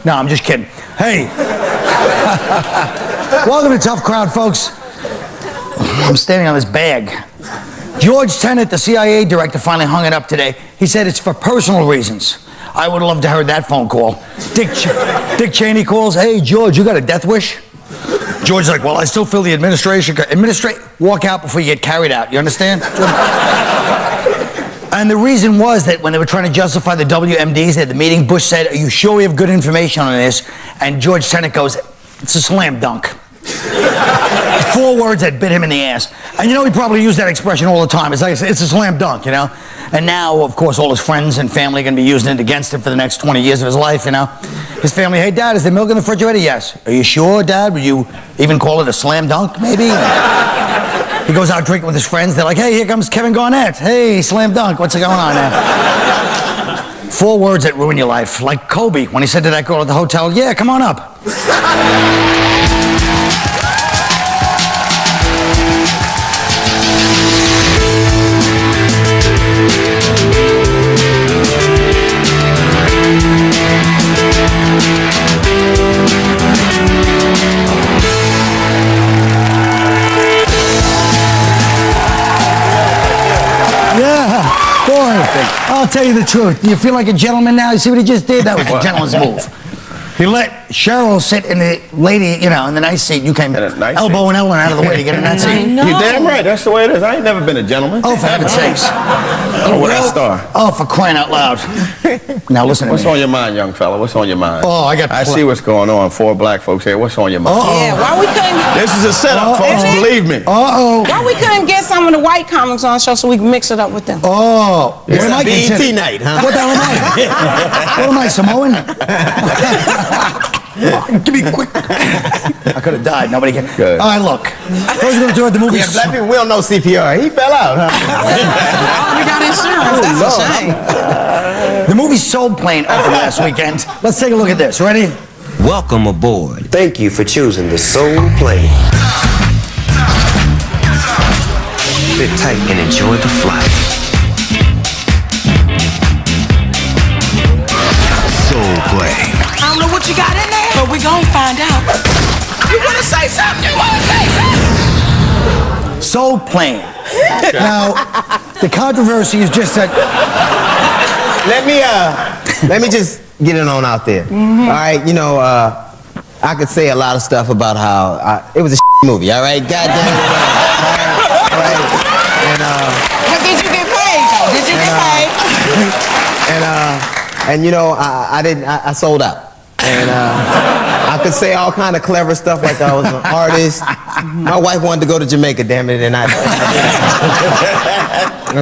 No, I'm just kidding. Hey. Welcome to Tough Crowd, folks. I'm standing on this bag. George Tenet, the CIA director, finally hung it up today. He said it's for personal reasons. I would have loved to have heard that phone call. Dick Cheney calls, hey, George, you got a death wish? George's like, well, I still feel the administration... Walk out before you get carried out, you understand? And the reason was that when they were trying to justify the WMDs at the meeting, Bush said, are you sure we have good information on this? And George Tenet goes, it's a slam dunk. 4 words that bit him in the ass. And you know, he probably used that expression all the time. It's like, it's a slam dunk, you know? And now, of course, all his friends and family are going to be using it against him for the next 20 years of his life, you know? His family, hey, Dad, is there milk in the refrigerator? Yes. Are you sure, Dad? Would you even call it a slam dunk, maybe? He goes out drinking with his friends. They're like, hey, here comes Kevin Garnett. Hey, slam dunk. What's going on there? 4 words that ruin your life. Like Kobe, when he said to that girl at the hotel, yeah, come on up. I'll tell you the truth. Do you feel like a gentleman now? You see what he just did? That was a gentleman's move. He let Sheryl sit in the lady, you know, in the nice seat. You came elbow and Ellen out of the way to get in that seat. You're damn right. That's the way it is. I ain't never been a gentleman. Oh, for heaven's sakes. Oh, what a star. Oh, for crying out loud. Now listen to me. What's on your mind, young fella? What's on your mind? Oh, I see what's going on. 4 black folks here. What's on your mind? Yeah, why we couldn't... This is a setup, folks. Believe me. Why we couldn't get some of the white comics on the show so we can mix it up with them? Oh. It's a BET night, huh? What the hell am I? What am I, Samoan? Give me quick. I could have died. Nobody can. Good. All right, look. First, we're going to do it. The movie. Yeah, black people, we don't know CPR. He fell out, huh? We got insurance. That's a shame. The movie Soul Plane opened last weekend. Let's take a look at this. Ready? Welcome aboard. Thank you for choosing the Soul Plane. Sit tight and enjoy the flight. Soul Plane. I don't know what you got in there, but we gonna find out. You wanna say something? You wanna say something? Soul Plane. Now, the controversy is just that. Let me just get it on out there. All right, you know, I could say a lot of stuff about how it was a movie. All right, goddamn. All right. But did you get paid though? Did you get paid? And you know, I sold out. And I could say all kind of clever stuff like I was an artist. My wife wanted to go to Jamaica, damn it, and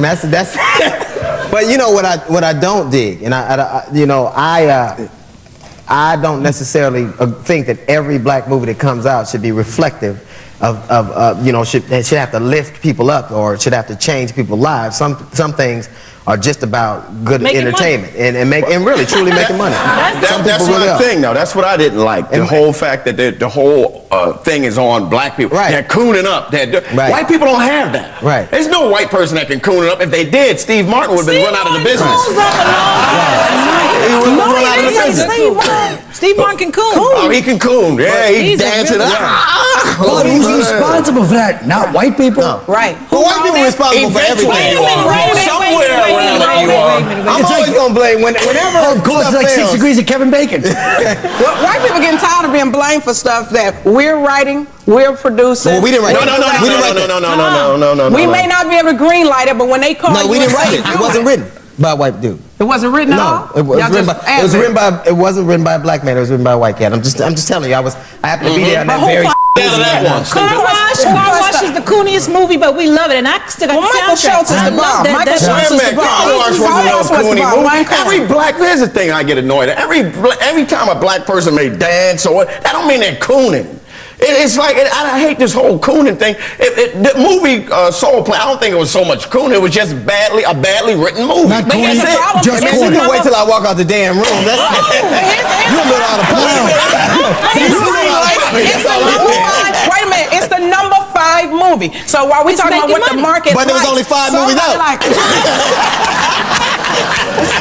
that's but you know what I don't dig, and I don't necessarily think that every black movie that comes out should be reflective of you know, should have to lift people up or should have to change people's lives. Some things are just about good entertainment and really truly making money. That's my thing, though. That's what I didn't like. The whole fact that the whole thing is on black people. Right. They're cooning up. White people don't have that. Right. There's no white person that can coon it up. If they did, Steve Martin would have been run out of the business. Steve Martin can coon. Oh, he can coon. Yeah, he dances. Well, who's responsible for that? Not white people? No. Right. Well, white people are responsible for everything. I'm always gonna blame whenever. Of course, it's like 6 degrees of Kevin Bacon. Well, white people getting tired of being blamed for stuff that we're writing, we're producing. Well, we didn't write it. No. We may not be able to green light it, but when they call you, no, we didn't write it. It wasn't written by a white dude. It wasn't written at all? No, it wasn't written by a black man. It was written by a white cat. I'm just telling you. I happened to be there on that very. Car Wash is the cooniest movie, but we love it, and I still got the soundtrack. Michael Schultz is the bomb. Michael Schultz is the bomb. Car Wash was no coony movie. Every black, here's the thing I get annoyed at. Every time a black person may dance or what, that don't mean they're cooning. It's like, I hate this whole cooning thing. The movie Soul Plane, I don't think it was so much cooning. It was just a badly written movie. Not cooning, just corny. Wait till I walk out the damn room. That's you're a little out of place. Wait a minute, it's the number 5 movie. So while we talking about what the market but there was only 5 movies out.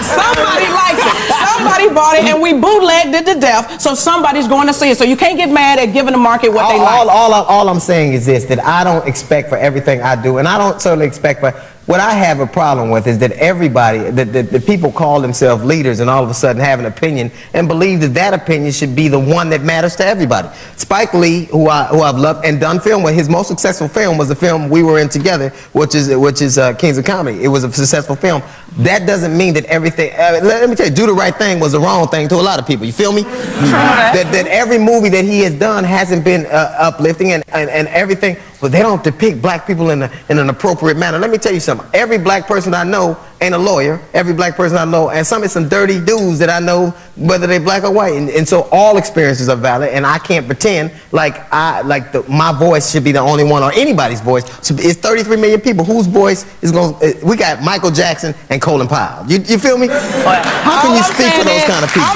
Somebody likes it. Somebody bought it and we bootlegged it to death, so somebody's going to see it. So you can't get mad at giving the market what they like. All I'm saying is this, that I don't expect for everything I do, and I don't certainly expect for... What I have a problem with is that everybody, the people call themselves leaders and all of a sudden have an opinion and believe that that opinion should be the one that matters to everybody. Spike Lee, who I've loved and done film with, his most successful film was the film we were in together, which is Kings of Comedy. It was a successful film. That doesn't mean that everything, let me tell you, Do the Right Thing was the wrong thing to a lot of people. You feel me? that every movie that he has done hasn't been uplifting and everything, but they don't depict black people in an appropriate manner. Let me tell you something. Every black person I know ain't a lawyer. Every black person I know, and some dirty dudes that I know, whether they're black or white. And so all experiences are valid, and I can't pretend like my voice should be the only one, or anybody's voice. It's 33 million people. Whose voice is going? We got Michael Jackson and Colin Powell. You feel me? How can you speak for those kind of people?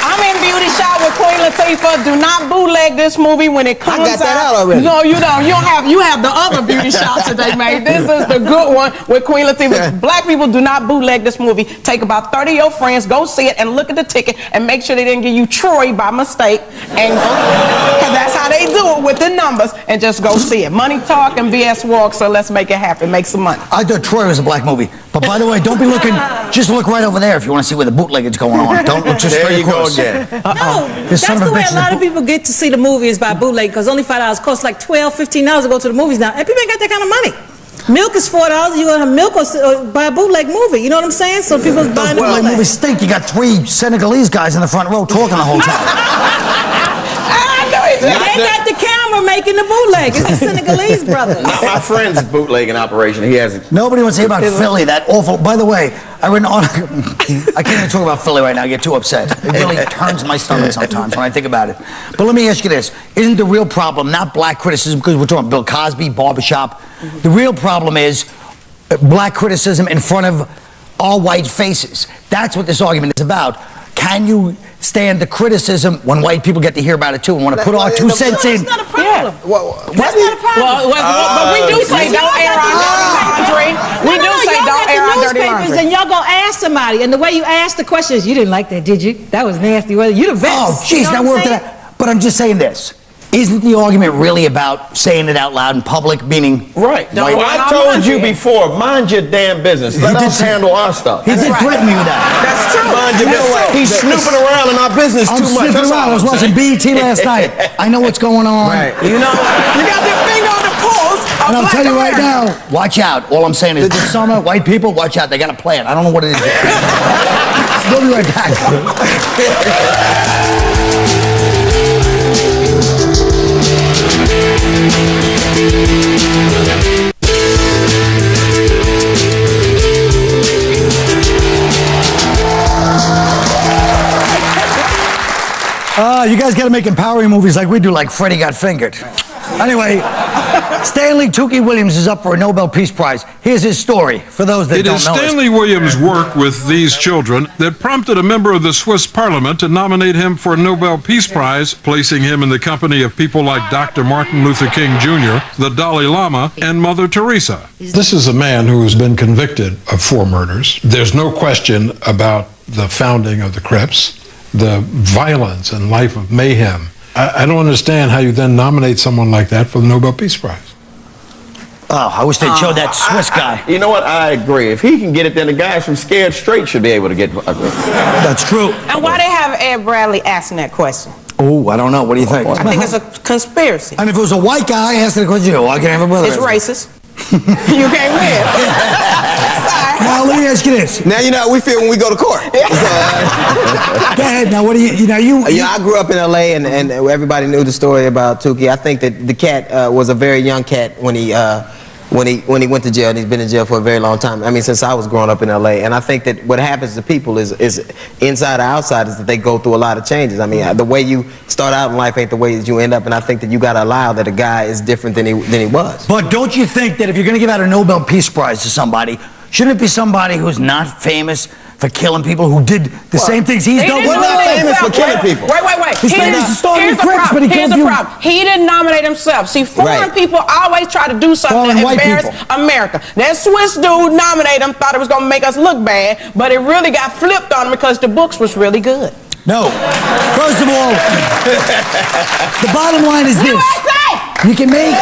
I'm in Beauty Shop with Queen Latifah. Do not bootleg this movie when it comes out. I got that out already. No, you don't. You have the other beauty shops that they made. This is the good one with Queen Latifah. Black people do not bootleg this movie. Take about 30 of your friends, go see it, and look at the ticket, and make sure they didn't give you Troy by mistake. And because that's how they do it with the numbers. And just go see it. Money talk and BS walk. So let's make it happen. Make some money. I thought Troy was a black movie. But by the way, don't be looking. Just look right over there if you want to see where the bootleg is going on. Don't look just straight across. No, that's the way a lot of people get to see the movie is by bootleg, because only $5 costs like $12, $15 to go to the movies now, and people ain't got that kind of money. Milk is $4. You gonna have milk or buy a bootleg movie? You know what I'm saying? So people's buying the bootleg. Movies stink. You got 3 Senegalese guys in the front row talking the whole time. They got the camera making the bootleg. It's the Senegalese brother. My friend's bootlegging operation. He has. Nobody wants to hear about Philly. That awful. By the way, I can't even talk about Philly right now. I get too upset. It really turns my stomach sometimes when I think about it. But let me ask you this: isn't the real problem not black criticism? Because we're talking Bill Cosby, barbershop. The real problem is black criticism in front of all white faces. That's what this argument is about. Can you stand the criticism when white people get to hear about it too and want to put our 2 cents in? That's not a problem. That's not a problem. But we do say don't air our dirty laundry. We do say don't air our dirty laundry. And y'all gonna ask somebody, and the way you ask the question is, you didn't like that, did you? That was nasty. Well, you the best. Oh, jeez, now we're up to that. But I'm just saying this. Isn't the argument really about saying it out loud in public, meaning... Right. Well, I told you before, mind your damn business. Let us handle our stuff. He did threaten me with that. That's true. Mind your business. He's snooping around in our business too much. I'm snooping around. I was watching BET last night. I know what's going on. Right. You know, you got your finger on the pulse of And I'll tell you right America. now, watch out. All I'm saying is this summer, white people, watch out. They got a plan. I don't know what it is yet. We'll be right back. You guys got to make empowering movies like we do, like Freddie Got Fingered. Anyway, Stanley Tookie Williams is up for a Nobel Peace Prize. Here's his story, for those that don't know. It is Stanley Williams' work with these children that prompted a member of the Swiss parliament to nominate him for a Nobel Peace Prize, placing him in the company of people like Dr. Martin Luther King Jr., the Dalai Lama, and Mother Teresa. This is a man who has been convicted of 4 murders. There's no question about the founding of the Crips, the violence and life of mayhem. I don't understand how you then nominate someone like that for the Nobel Peace Prize. Oh, I wish they'd show that Swiss guy. You know what? I agree. If he can get it, then the guys from Scared Straight should be able to get it. That's true. And why they have Ed Bradley asking that question? Oh, I don't know. What do you think? I think it's a conspiracy. And if it was a white guy asking the question, I can have a brother. It's racist. You can't win. Now, let me ask you this. Now you know how we feel when we go to court. Go ahead. Now, what do you know? Yeah, I grew up in L.A. and everybody knew the story about Tookie. I think that the cat was a very young cat when he went to jail, and he's been in jail for a very long time. I mean, since I was growing up in L.A. And I think that what happens to people is inside or outside is that they go through a lot of changes. I mean, the way you start out in life ain't the way that you end up, and I think that you got to allow that a guy is different than he was. But don't you think that if you're going to give out a Nobel Peace Prize to somebody, shouldn't it be somebody who's not famous, for killing people who did the same things he's done. We're not famous for killing people. Wait. He's famous for starting Crips, but he Here's killed the you. problem. He didn't nominate himself. See, foreign people always try to do something to embarrass America. That Swiss dude nominated him, thought it was going to make us look bad, but it really got flipped on him because the books was really good. No. First of all, the bottom line is this. You can make...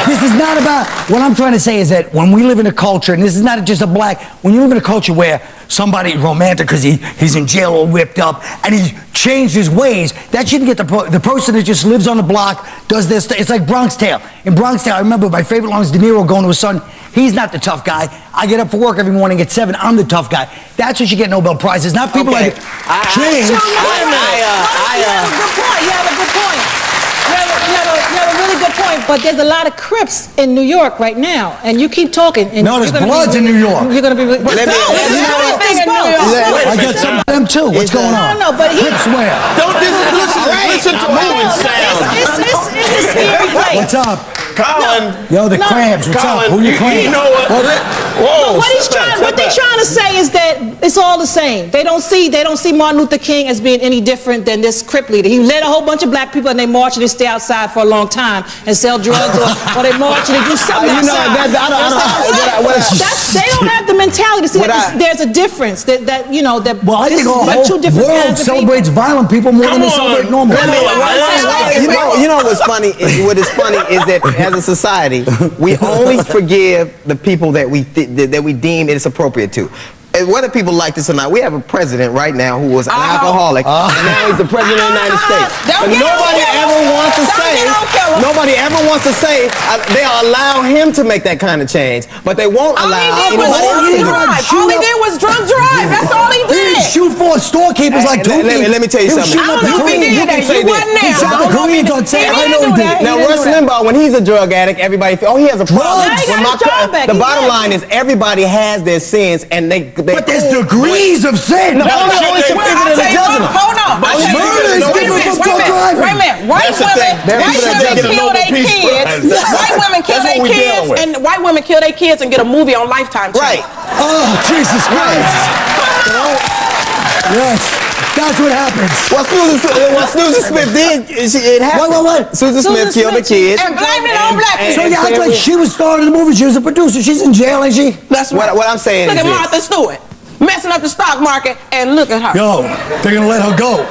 This is not about... What I'm trying to say is that when we live in a culture, and this is not just a black... When you live in a culture where somebody romantic because he's in jail all whipped up and he changed his ways, that shouldn't get the person that just lives on the block, does this... It's like Bronx Tale. In Bronx Tale, I remember my favorite line was De Niro going to his son. He's not the tough guy. I get up for work every morning at 7. I'm the tough guy. That's what you get Nobel Prizes, not people like James. You have a good point. You have a good point. You have a really good point, but there's a lot of Crips in New York right now, and you keep talking. And no, there's Bloods in New York. You're going to be... I got some of them too. What's going on? No, but he... Crips where? Don't listen to moving sound. It's a scary place. What's up? Colin. Yo, the Crabs. What's up? Who you playing? You know what? Whoa. What they're trying to say is that it's all the same. They don't see Martin Luther King as being any different than this Crip leader. He led a whole bunch of black people and they march and they stay outside for a long time and sell drugs or they march and they do something outside. They don't have the mentality to see that there's a difference. Well, I think the whole world celebrates violent people more than they celebrate normal. You know what's funny? What is funny is that as a society, we only forgive the people that we deem it is appropriate to. And whether people like this or not, we have a president right now who was an alcoholic, and now he's the president of the United States. But nobody ever wants to say they allow him to make that kind of change, but they won't allow anybody else to. All he did was drunk drive. That's all he did. He didn't shoot 4 storekeepers like Dookie. Let me tell you something. I don't know if he did that. You wasn't there. He shot the Koreans on set. I know he did. Now, Rush Limbaugh, when he's a drug addict, everybody thinks, he has a problem. The bottom line is everybody has their sins, and but there's degrees of sin. No, only some people that are judging them. Hold on. Murder is different from drunk driving. Wait a minute. White women kill their kids. White women kill their kids, and white women kill their kids and get a movie on Lifetime. Right. Oh, Jesus Christ. Yes. That's what happens. What Susan Smith did, it happened. What? Susan Smith killed the kids. And blamed it on black people. So you act like she was starring in the movie. She was a producer. She's in jail, ain't she? That's right. What I'm saying Look is at Martha Stewart. Messing up the stock market, and look at her. Yo, they're gonna let her go.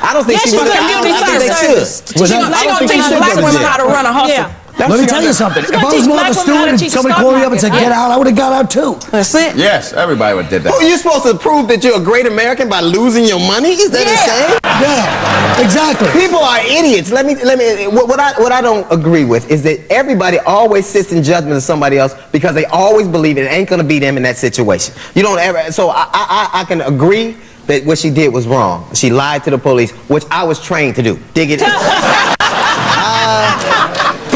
I don't think she would. I don't think they should. They gonna teach black women how to run a hustle. Yeah. Let me tell you something. If I was Martha Stewart and somebody called me up and said, get out, I would have got out too. That's it. Yes, everybody would have did that. Oh, you're supposed to prove that you're a great American by losing your money? Is that insane? Yeah, exactly. People are idiots. What I don't agree with is that everybody always sits in judgment of somebody else because they always believe it ain't gonna be them in that situation. You don't ever. So I can agree that what she did was wrong. She lied to the police, which I was trained to do. Dig it.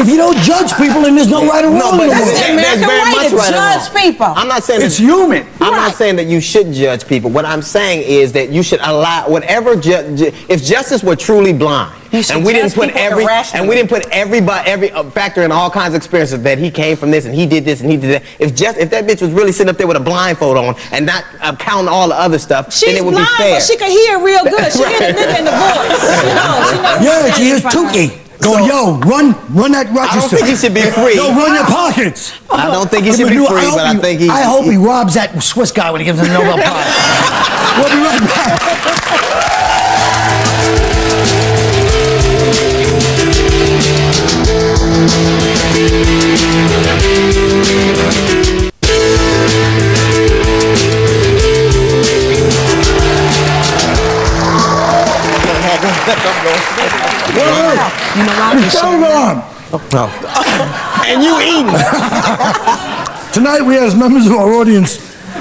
If you don't judge people, then there's no right or wrong. No, but That's the American way to judge people. I'm not saying it's human. I'm not saying that you shouldn't judge people. What I'm saying is that you should allow whatever. If justice were truly blind, and we didn't put every factor in all kinds of experiences that he came from this and he did this and he did that. If that bitch was really sitting up there with a blindfold on and not counting all the other stuff, then it would be fair. But she can hear real good. She hear the nigga in the voice. Yeah, she hears Tukey. Go, run that register. I don't think he should be free. Go run your pockets. I don't think he should be free, but I think I hope he robs that Swiss guy when he gives him the Nobel Prize. We'll be right back. You know why? And you eating. Tonight we ask members of our audience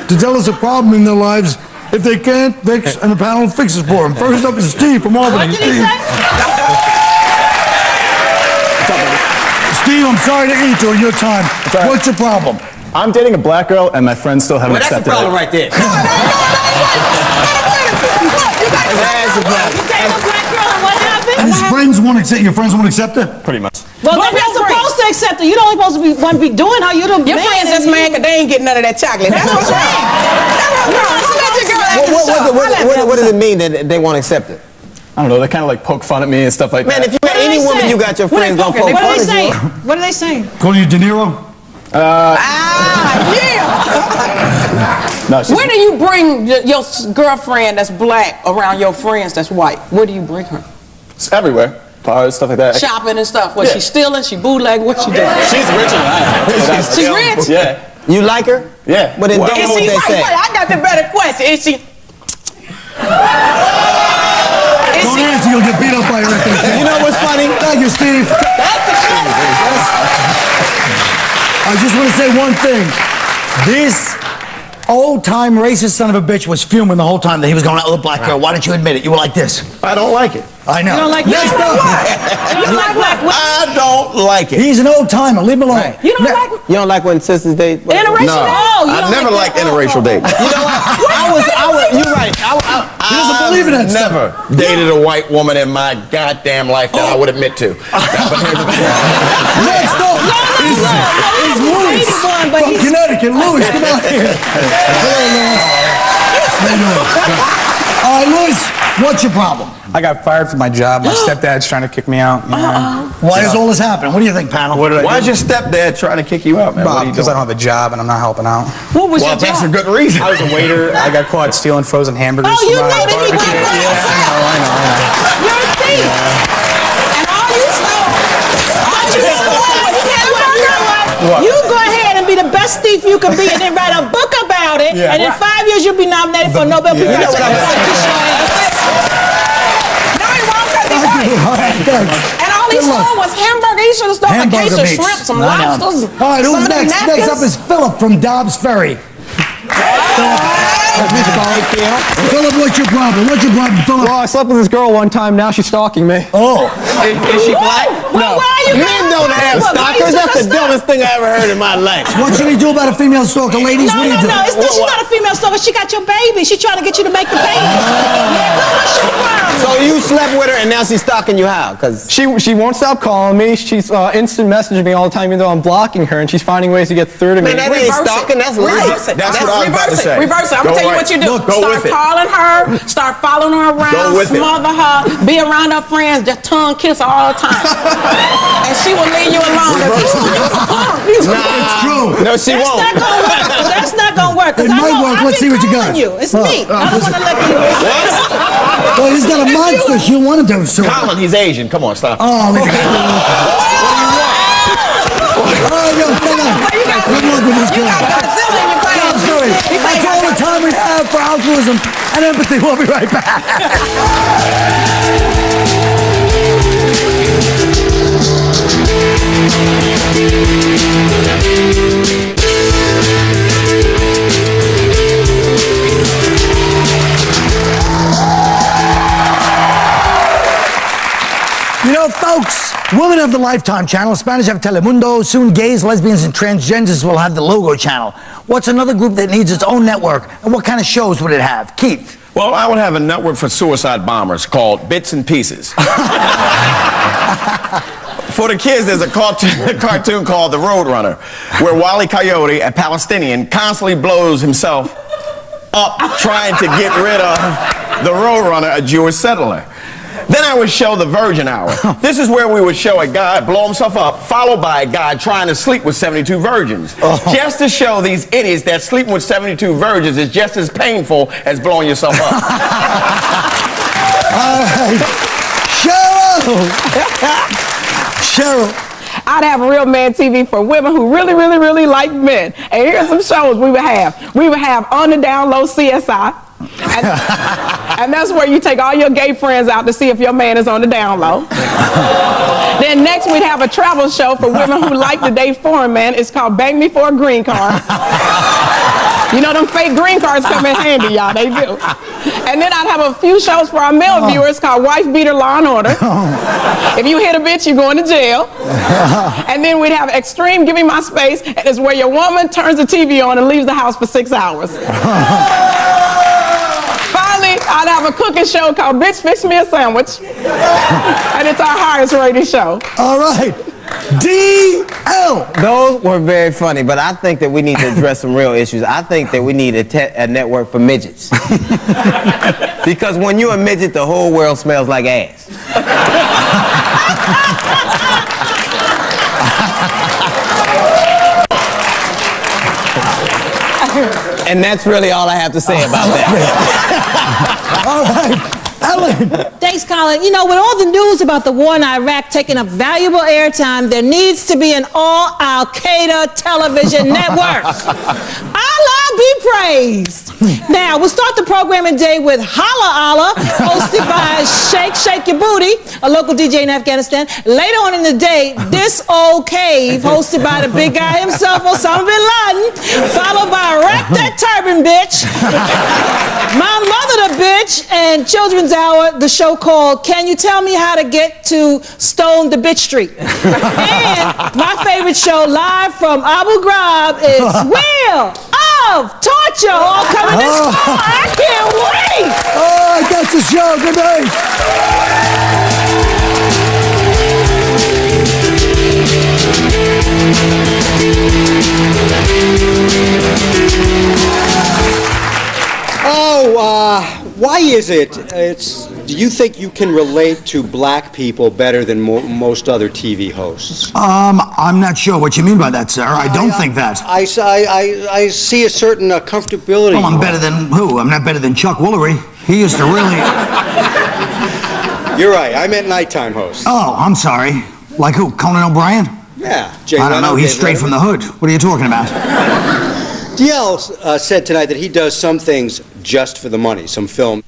to tell us a problem in their lives if they can't fix, and the panel fixes for them. First up is Steve from Albany. Steve, I'm sorry to eat during your time. What's your problem? I'm dating a black girl and my friends still haven't accepted it. That's the problem right there. That's a problem. You dated a black girl and what happened? And your friends won't accept her? Pretty much. Well, they're supposed to gonna accept her. You don't supposed to be want to be doing her. You don't. Your friends just mad because they ain't getting none of that chocolate. That's what's wrong. What does it mean that they won't accept it? I don't know. They kind of like poke fun at me and stuff like that. Man, if you had any woman you got, your friends gonna poke fun at you. What are they saying? Call you De Niro? Yeah. No, Where do you bring your girlfriend that's black around your friends that's white? Where do you bring her? It's everywhere. Bars, stuff like that. Shopping and stuff. What, she stealing? She bootlegging? What she doing? She's richer than I am. She's rich? Yeah. You like her? Yeah. But then don't know what they say. I got the better question. Is she? Don't answer, you'll get beat up by your record. You know what's funny? Thank you, Steve. I just want to say one thing. This old-time racist son of a bitch was fuming the whole time that he was going out with a black girl. Why didn't you admit it? You were like this. I don't like it. I know. You don't like Next up. You don't like black women? I don't like it. He's an old-timer. Leave him alone. Right. You don't like You don't like when sisters date? interracial? No, Oh, you I don't never like liked interracial dating. You know what? You're right. He doesn't believe in that stuff. Never dated a white woman in my goddamn life that I would admit to. Next up is Louis from Connecticut. Louis, come on here. Hello, Louis. How you doing? All right, Louis, what's your problem? I got fired from my job. My stepdad's trying to kick me out. You know? Why is all this happening? What do you think, panel? Why's your stepdad trying to kick you out, man? Because I don't have a job and I'm not helping out. What was Well, your that's a job? good reason. I was a waiter. I got caught stealing frozen hamburgers. Oh, you from know that he got caught. Yeah, I know. You're a thief. And all you stole was hamburger. You go ahead and be the best thief you can be and then write a book about it. Yeah. And in 5 years, you'll be nominated for a Nobel Peace Prize. No, he won't because he's white. All right, thanks. And all he stole was hamburger. He should have stolen a case of meats. shrimp, some I know. lobsters. All right, who's some of them next? Next up napkins. is Philip from Dobbs Ferry. Philip, what's your problem? What's your problem, Philip? Well, I slept with this girl one time. Now she's stalking me. Oh. Is she black? Well, why are you Men don't have stalkers. That's the dumbest thing I ever heard in my life. What should he do about a female stalker, ladies? No, What do you do? no, it's not, she's not a female stalker. She got your baby. She's trying to get you to make the baby. What's your problem? So you slept with her and now she's stalking you how? Because She won't stop calling me. She's instant messaging me all the time, even though I'm blocking her, and she's finding ways to get through to me. man, that ain't stalking. That's Reverse life. it. That's what I was about to say. Reverse it. I'm Go gonna tell you right. what you do. Look, go start with it. calling her, start following her Go around, with it. smother her, be around her friends, just tongue kiss her all the time. And she will leave you alone. It's true. No, she That's won't. not gonna work. That's not gonna work. 'Cause It I might know, work. I've Let's been see what you got. calling It's Oh, me. oh, I don't want to let you. Well, he's got a monster. She'll want to do so. Colin, he's Asian. Come on, stop. Oh, look at that. Oh, no, come on. Good luck with this guy. Dobbs Ferry. That's all the time we have for altruism and empathy. We'll be right back. You know, folks, women have the Lifetime channel, Spanish have Telemundo, soon gays, lesbians, and transgenders will have the Logo channel. What's another group that needs its own network, and what kind of shows would it have? Keith. Well, I would have a network for suicide bombers called Bits and Pieces. For the kids, there's a cartoon called The Roadrunner, where Wile E. Coyote, a Palestinian, constantly blows himself up trying to get rid of the Roadrunner, a Jewish settler. Then I would show the Virgin Hour. This is where we would show a guy blow himself up, followed by a guy trying to sleep with 72 virgins. Just to show these idiots that sleeping with 72 virgins is just as painful as blowing yourself up. All right. Cheryl. I'd have Real Man TV for women who really, really, really like men. And here's some shows we would have. We would have On the Down Low CSI. And that's where you take all your gay friends out to see if your man is on the down low. Then next we'd have a travel show for women who like to date foreign men. It's called Bang Me for a Green Card. You know them fake green cards come in handy, y'all. They do. And then I'd have a few shows for our male viewers called Wife Beater Law and Order. If you hit a bitch, you're going to jail. And then we'd have Extreme Give Me My Space. And it's where your woman turns the TV on and leaves the house for 6 hours. Finally, I'd have a cooking show called Bitch Fix Me a Sandwich. And it's our highest rated show. All right. DL. Those were very funny, but I think that we need to address some real issues. I think that we need a network for midgets. Because when you're a midget, the whole world smells like ass. And that's really all I have to say about that. All right, Ellen. Thanks, Colin. You know, with all the news about the war in Iraq taking up valuable airtime, there needs to be an all Al-Qaeda television network. Allah be praised. Now, we'll start the program today with Holla Allah, hosted by Shake Your Booty, a local DJ in Afghanistan. Later on in the day, This Old Cave, hosted by the big guy himself, Osama bin Laden, followed by Wreck That Turban Bitch, My Mother the Bitch, and Children's Hour, the show called Can You Tell Me How to Get to Stone the Bitch Street? And my favorite show live from Abu Ghraib is Wheel of Torture, all coming this fall. I can't wait! Oh, that's the show. Good night. Why is it? Do you think you can relate to black people better than most other TV hosts? I'm not sure what you mean by that, sir. I don't think that. I see a certain comfortability. Well, I'm better than who? I'm not better than Chuck Woolery. He used to really... You're right. I meant nighttime hosts. Oh, I'm sorry. Like who? Conan O'Brien? Yeah. I don't know. He's straight from the hood. What are you talking about? DL said tonight that he does some things just for the money, some film.